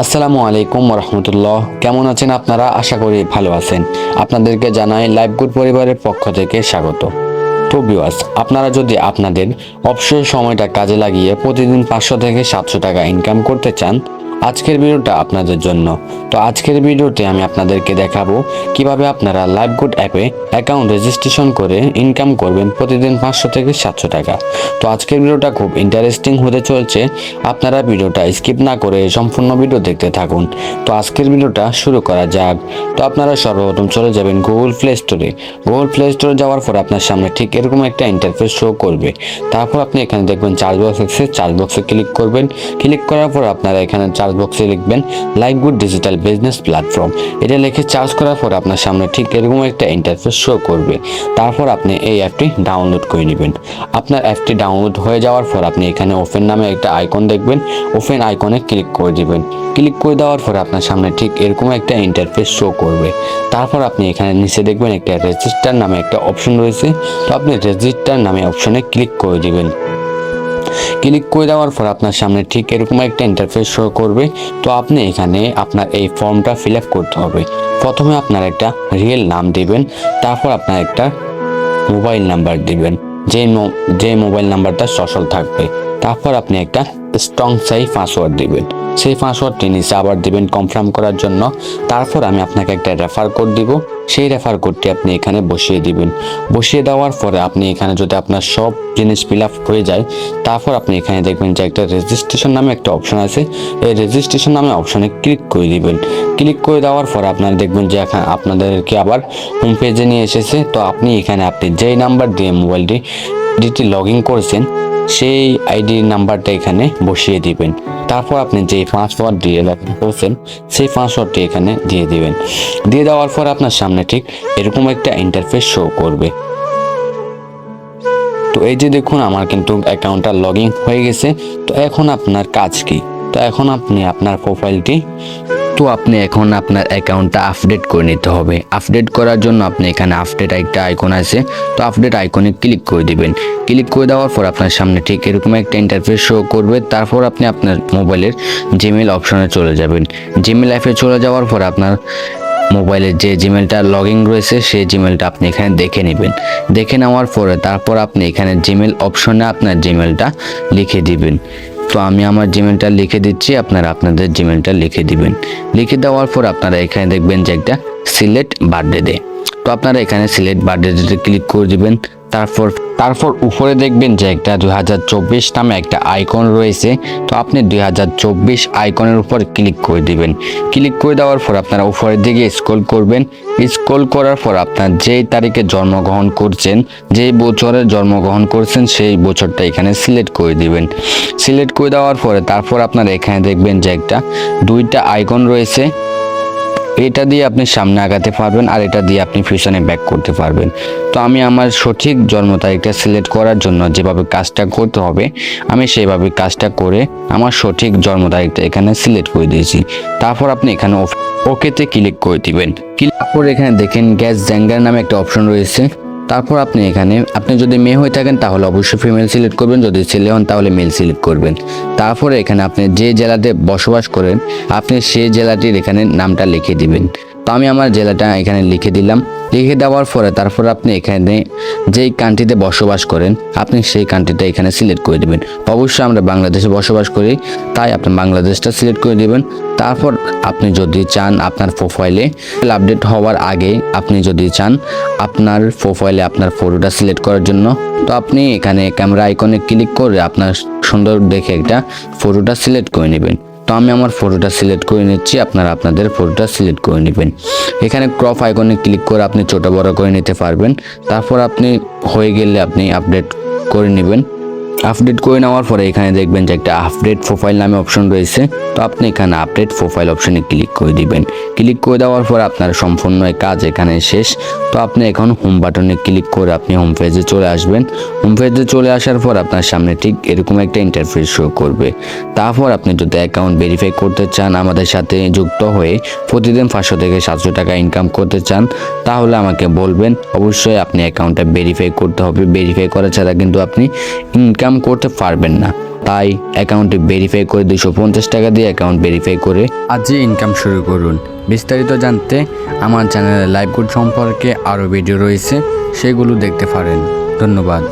আসসালামু আলাইকুম রহমতুল্লাহ। কেমন আছেন আপনারা? আশা করি ভালো আছেন। আপনাদেরকে জানাই লাইফ গুড পরিবারের পক্ষ থেকে স্বাগত। তো ভিউয়ার্স, আপনারা যদি আপনাদের অবসর সময়টা কাজে লাগিয়ে প্রতিদিন 500 থেকে 700 টাকা ইনকাম করতে চান, আজকের ভিডিওটা আপনাদের জন্য। তো আজকের ভিডিওতে আমি আপনাদেরকে দেখাবো কিভাবে আপনারা লাইফ গুড অ্যাপে অ্যাকাউন্ট রেজিস্ট্রেশন করে ইনকাম করবেন প্রতিদিন 500 থেকে 700 টাকা। তো আজকের ভিডিওটা খুব ইন্টারেস্টিং হতে চলছে। আপনারা ভিডিওটা স্কিপ না করে সম্পূর্ণ ভিডিও দেখতে থাকুন। তো আজকের ভিডিওটা শুরু করা যাক। তো আপনারা সর্বপ্রথম চলে যাবেন গুগল প্লে স্টোরে। গুগল প্লে স্টোরে যাওয়ার পর আপনার সামনে ঠিক এরকম একটা ইন্টারফেস শো করবে। তারপর আপনি এখানে দেখবেন চার্জ বক্স আছে, চার্জ বক্সে ক্লিক করবেন। ক্লিক করার পর আপনারা এখানে চার্জ বক্সে লিখবেন life good digital business platform. এটা লিখে চার্জ করার পর আপনার সামনে ঠিক এরকম একটা ইন্টারফেস শো করবে। তারপর আপনি এই অ্যাপটি ডাউনলোড করে নেবেন। আপনার অ্যাপটি ডাউনলোড হয়ে যাওয়ার পর আপনি এখানে ওপেন নামে একটা আইকন দেখবেন। ওপেন আইকনে ক্লিক করে দিবেন। ক্লিক করে দেওয়ার পর আপনার সামনে ঠিক এরকম একটা ইন্টারফেস শো করবে। তারপর আপনি এখানে নিচে দেখবেন একটা রেজিস্টার নামে একটা অপশন রয়েছে। তো আপনি রেজিস্টার নামে অপশনে ক্লিক করে দিবেন। ক্লিক করে দেওয়ার পর আপনার সামনে ঠিক এরকম একটা ইন্টারফেস শো করবে। তো আপনি এখানে আপনার এই ফর্মটা ফিল আপ করতে হবে। প্রথমে আপনার একটা রিয়েল নাম দিবেন, তারপর আপনার একটা মোবাইল নাম্বার দিবেন, যে মোবাইল নাম্বারটা সচল থাকবে। তারপর আপনি একটা স্ট্রং পাসওয়ার্ড দিবেন। সেই পাসওয়ার্ডটি নিচে আবার দিবেন কনফার্ম করার জন্য। তারপর আমি আপনাকে একটা রেফার কোড দিব। সেই রেফার কোডটি আপনি এখানে বসিয়ে দিবেন। বসিয়ে দেওয়ার পরে আপনি এখানে যদি আপনার সব জিনিস ফিল আপ হয়ে যায়, তারপর আপনি এখানে দেখবেন যে একটা রেজিস্ট্রেশন নামে একটা অপশন আছে। এই রেজিস্ট্রেশন নামে অপশনে ক্লিক করে দিবেন। ক্লিক করে দেওয়ার পর আপনারা দেখবেন যে এখানে আপনাদেরকে আবার হোম পেজে নিয়ে এসেছে। তো আপনি এখানে যেই নাম্বার দিয়ে মোবাইলটি লগ ইন করেছেন সেই আইডি নাম্বারটা এখানে বসিয়ে দিবেন। তারপর আপনি যে পাসওয়ার্ড দিয়ে লগ ইন করেছেন সেই পাসওয়ার্ডটি এখানে দিয়ে দিবেন। দিয়ে দেওয়ার পর আপনার সামনে ঠিক এরকম একটা ইন্টারফেস শো করবে। তো এই যে দেখুন আমার কিন্তু অ্যাকাউন্টটা লগ ইন হয়ে গেছে। তো এখন আপনার কাজ কি? তো এখন আপনি আপনার প্রোফাইলটি এখন আপনার অ্যাকাউন্টটা আপডেট করে নিতে হবে। আপডেট করার জন্য আপনি এখানে আপডেট একটা আইকন আছে। তো আপডেট আইকনে ক্লিক করে দিবেন। ক্লিক করে দেওয়ার পর আপনার সামনে ঠিক এরকম একটা ইন্টারফেস শো করবে। তারপর আপনি আপনার মোবাইলের জিমেল অপশনে চলে যাবেন। জিমেল অ্যাপে চলে যাওয়ার পর আপনার মোবাইলের যে জিমেলটা লগ ইন রয়েছে সেই জিমেলটা আপনি এখানে দেখে নেবেন। দেখে নেওয়ার পরে তারপর আপনি এখানে জিমেল অপশনে আপনার জিমেলটা লিখে দিবেন। তো আমি আমার জিমেলটা লিখে দিচ্ছি, আপনারা আপনাদের জিমেলটা লিখে দিবেন। লিখে দেওয়ার পর আপনারা এখানে দেখবেন যে একটা সিলেক্ট বার্থডে ডে। তো আপনারা এখানে সিলেক্ট বার্থডে ডেতে ক্লিক করে দিবেন। তারপর উপরে দেখবেন যে একটা 2024 নামে একটা আইকন রয়েছে। তো আপনি 2024 আইকনের উপর ক্লিক করে দিবেন। ক্লিক করে দেওয়ার পর আপনারা উপরের দিকে স্ক্রল করবেন। স্ক্রল করার পর আপনার যেই তারিখে জন্মগ্রহণ করছেন, যেই বছরে জন্মগ্রহণ করছেন সেই বছরটা এখানে সিলেক্ট করে দিবেন। সিলেক্ট করে দেওয়ার পরে তারপর আপনারা এখানে দেখবেন যে একটা দুইটা আইকন রয়েছে। এটা দিয়ে আপনি সামনে আগাতে পারবেন আর এটা দিয়ে আপনি পিছনে ব্যাক করতে পারবেন। তো আমি আমার সঠিক জন্ম তারিখটা সিলেক্ট করার জন্য যেভাবে কাজটা করতে হবে আমি সেইভাবে কাজটা করে আমার সঠিক জন্ম তারিখটা এখানে সিলেক্ট করে দিয়েছি। তারপর আপনি এখানে ওকেতে ক্লিক করে দিবেন। তারপর এখানে দেখেন গ্যাস জেন্ডার নামে একটা অপশন রয়েছে। তারপর আপনি যদি মেয়ে হয়ে থাকেন তাহলে অবশ্যই ফিমেল সিলেক্ট করবেন, যদি ছেলে হন তাহলে মেল সিলেক্ট করবেন। তারপরে এখানে আপনি যে জেলাতে বসবাস করেন আপনি সেই জেলাটির এখানে নামটা লিখে দিবেন। তো আমি আমার জেলাটা এখানে লিখে দিলাম। লিখে দেওয়ার পরে তারপর আপনি এখানে যেই কান্ট্রিতে বসবাস করেন আপনি সেই কান্ট্রিটা এখানে সিলেক্ট করে দিবেন। অবশ্যই আমরা বাংলাদেশে বসবাস করি তাই আপনি বাংলাদেশটা সিলেক্ট করে দিবেন। তারপর আপনি যদি চান আপনার প্রোফাইলে আপডেট হওয়ার আগে আপনি যদি চান আপনার প্রোফাইলে আপনার ফটোটা সিলেক্ট করার জন্য, তো আপনি এখানে ক্যামেরা আইকনে ক্লিক করে আপনার সুন্দর দেখে একটা ফটোটা সিলেক্ট করে নেবেন। তো আমি আমার ফটোটা সিলেক্ট করে নিচ্ছি, আপনারা আপনাদের ফটোটা সিলেক্ট করে নেবেন। এখানে ক্রপ আইকনে ক্লিক করে আপনি ছোট বড় করে নিতে পারবেন। তারপর আপনি হয়ে গেলে আপনি আপডেট করে নেবেন। আপডেট করে নেওয়ার পরে এখানে দেখবেন যে একটা আপডেট প্রোফাইল নামে অপশন রয়েছে। তো আপনি এখানে আপডেট প্রোফাইল অপশনে ক্লিক করে দিবেন। ক্লিক করে দেওয়ার পর আপনার সম্পূর্ণ কাজ এখানে শেষ। তো আপনি এখন হোম বাটনে ক্লিক করে আপনি হোম পেজে চলে আসবেন। হোম পেজে চলে আসার পর আপনার সামনে ঠিক এরকম একটা ইন্টারফেস শো করবে। তারপর আপনি যদি অ্যাকাউন্ট ভেরিফাই করতে চান, আমাদের সাথে যুক্ত হয়ে প্রতিদিন 500 থেকে 700 টাকা ইনকাম করতে চান, তাহলে আমাকে বলবেন। অবশ্যই আপনি অ্যাকাউন্টটা ভেরিফাই করতে হবে। ভেরিফাই করা ছাড়া কিন্তু আপনি ইনকাম ইনকাম করতে পারবেন না। তাই অ্যাকাউন্টটি ভেরিফাই করে 250 টাকা দিয়ে অ্যাকাউন্ট ভেরিফাই করে আজই ইনকাম শুরু করুন। বিস্তারিত জানতে আমার চ্যানেলে লাইভ কোড সম্পর্কে আরও ভিডিও রয়েছে, সেগুলো দেখতে পারেন। ধন্যবাদ।